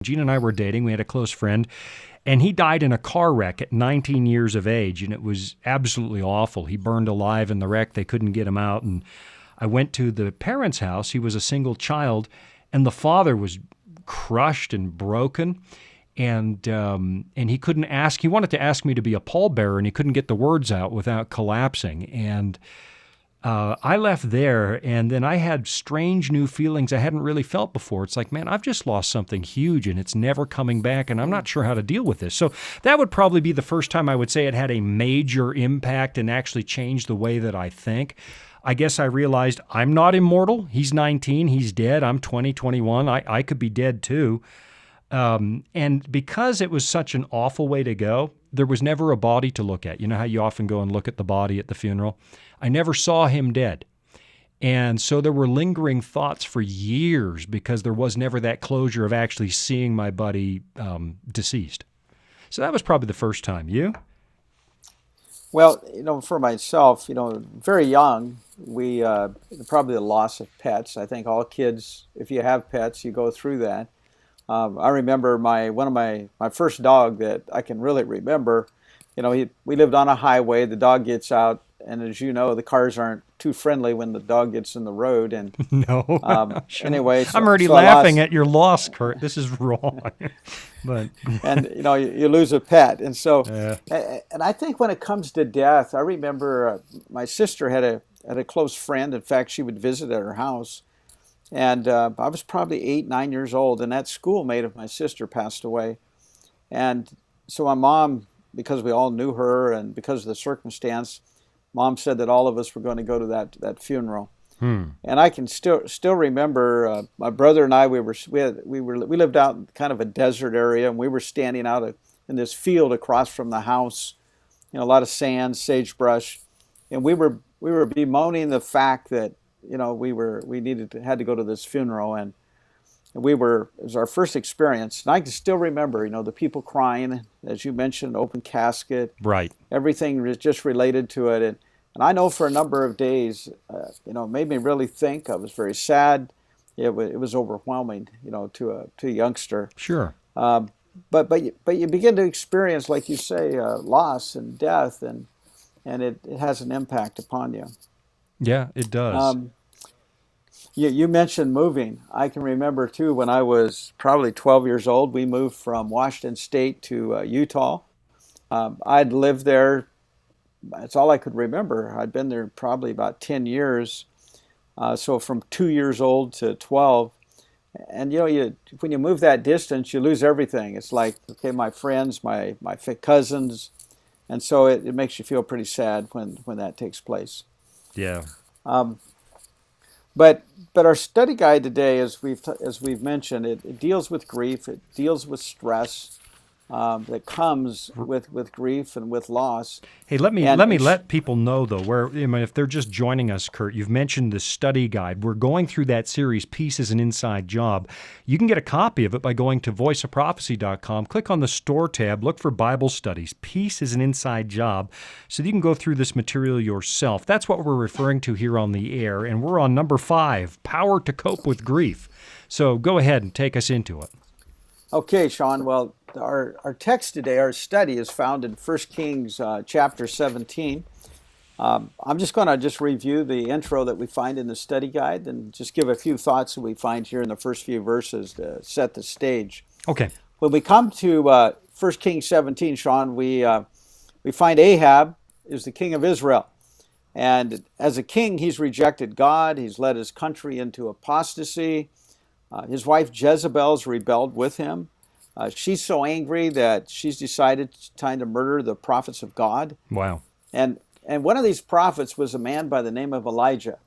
Gina and I were dating. We had a close friend, and he died in a car wreck at 19 years of age, and it was absolutely awful. He burned alive in the wreck. They couldn't get him out, and I went to the parents' house. He was a single child, and the father was crushed and broken, and he couldn't ask. He wanted to ask me to be a pallbearer, and he couldn't get the words out without collapsing. And I left there, and then I had strange new feelings I hadn't really felt before. It's like, man, I've just lost something huge, and it's never coming back, and I'm not sure how to deal with this. So that would probably be the first time I would say it had a major impact and actually changed the way that I think. I guess I realized I'm not immortal. He's 19. He's dead. I'm 20, 21. I could be dead too. And because it was such an awful way to go, there was never a body to look at. You know how you often go and look at the body at the funeral? I never saw him dead. And so there were lingering thoughts for years because there was never that closure of actually seeing my buddy deceased. So that was probably the first time. You? Well, for myself, very young, we probably the loss of pets. I think all kids, if you have pets, you go through that. I remember one of my first dog that I can really remember. We lived on a highway. The dog gets out, and as you know, the cars aren't too friendly when the dog gets in the road. And no, sure. Anyway, I'm already laughing at your loss, Kurt. This is wrong. But and you lose a pet, and so and I think when it comes to death, I remember my sister had a close friend. In fact, she would visit at her house. And I was probably 8, 9 years old, and that schoolmate of my sister passed away. And so my mom, because we all knew her and because of the circumstance, Mom said that all of us were going to go to that funeral. And I can still remember my brother and I. We lived out in kind of a desert area, and we were standing out in this field across from the house. A lot of sand, sagebrush, and we were bemoaning the fact that we had to go to this funeral, and it was our first experience. And I can still remember, the people crying, as you mentioned, open casket, right? Everything was just related to it, and I know for a number of days, it made me really think. I was very sad. It was overwhelming, to a youngster. Sure. But you begin to experience, like you say, loss and death, and it has an impact upon you. Yeah, it does. You mentioned moving. I can remember, too, when I was probably 12 years old, we moved from Washington State to Utah. I'd lived there. That's all I could remember. I'd been there probably about 10 years. So from 2 years old to 12. And, when you move that distance, you lose everything. It's like, okay, my friends, my cousins. And so it makes you feel pretty sad when that takes place. Yeah. But our study guide today, as we've mentioned, it deals with grief. It deals with stress that comes with grief and with loss. Hey, let me let people know though, if they're just joining us, Kurt, you've mentioned the study guide. We're going through that series, Peace is an Inside Job. You can get a copy of it by going to voiceofprophecy.com, click on the store tab, look for Bible studies. Peace is an Inside Job, so that you can go through this material yourself. That's what we're referring to here on the air, and we're on number 5, Power to Cope with Grief. So go ahead and take us into it. Okay, Shawn. Well, our text today, our study, is found in 1 Kings chapter 17. I'm just going to review the intro that we find in the study guide and just give a few thoughts that we find here in the first few verses to set the stage. Okay. When we come to 1 Kings 17, Shawn, we find Ahab is the king of Israel. And as a king, he's rejected God. He's led his country into apostasy. His wife Jezebel's rebelled with him. She's so angry that she's decided time to murder the prophets of God. Wow. And one of these prophets was a man by the name of Elijah.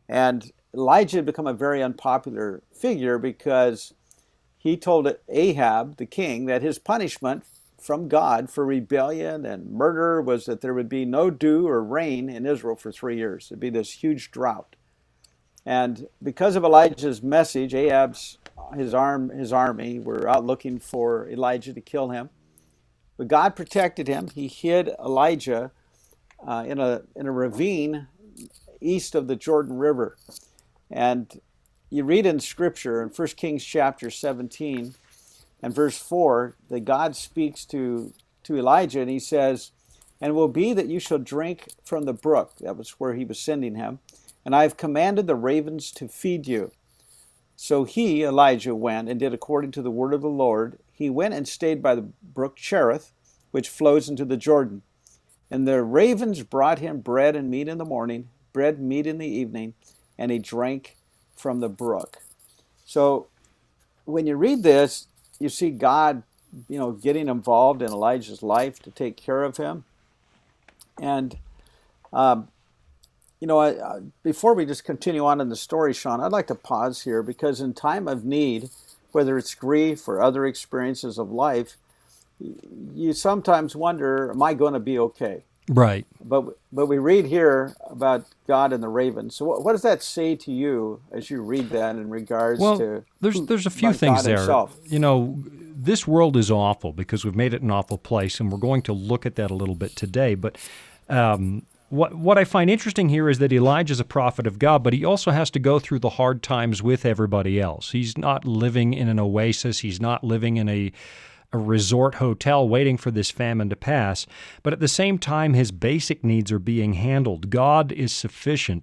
And Elijah had become a very unpopular figure because he told Ahab, the king, that his punishment from God for rebellion and murder was that there would be no dew or rain in Israel for 3 years. It'd be this huge drought. And because of Elijah's message, his army were out looking for Elijah to kill him. But God protected him. He hid Elijah in a ravine east of the Jordan River. And you read in Scripture in 1 Kings chapter 17 And verse 4, that God speaks to Elijah, and he says, "And it will be that you shall drink from the brook." That was where he was sending him. "And I have commanded the ravens to feed you." So he, Elijah, went and did according to the word of the Lord. He went and stayed by the brook Cherith, which flows into the Jordan. And the ravens brought him bread and meat in the morning, bread and meat in the evening, and he drank from the brook. So when you read this, you see God, getting involved in Elijah's life to take care of him. And, before we just continue on in the story, Shawn, I'd like to pause here because in time of need, whether it's grief or other experiences of life, you sometimes wonder, am I going to be okay? Right. But we read here about God and the ravens. So what does that say to you as you read that in regards to there's a few things God there. himself? This world is awful because we've made it an awful place, and we're going to look at that a little bit today. But what I find interesting here is that Elijah's a prophet of God, but he also has to go through the hard times with everybody else. He's not living in an oasis. He's not living in a resort hotel waiting for this famine to pass, but at the same time, his basic needs are being handled. God is sufficient,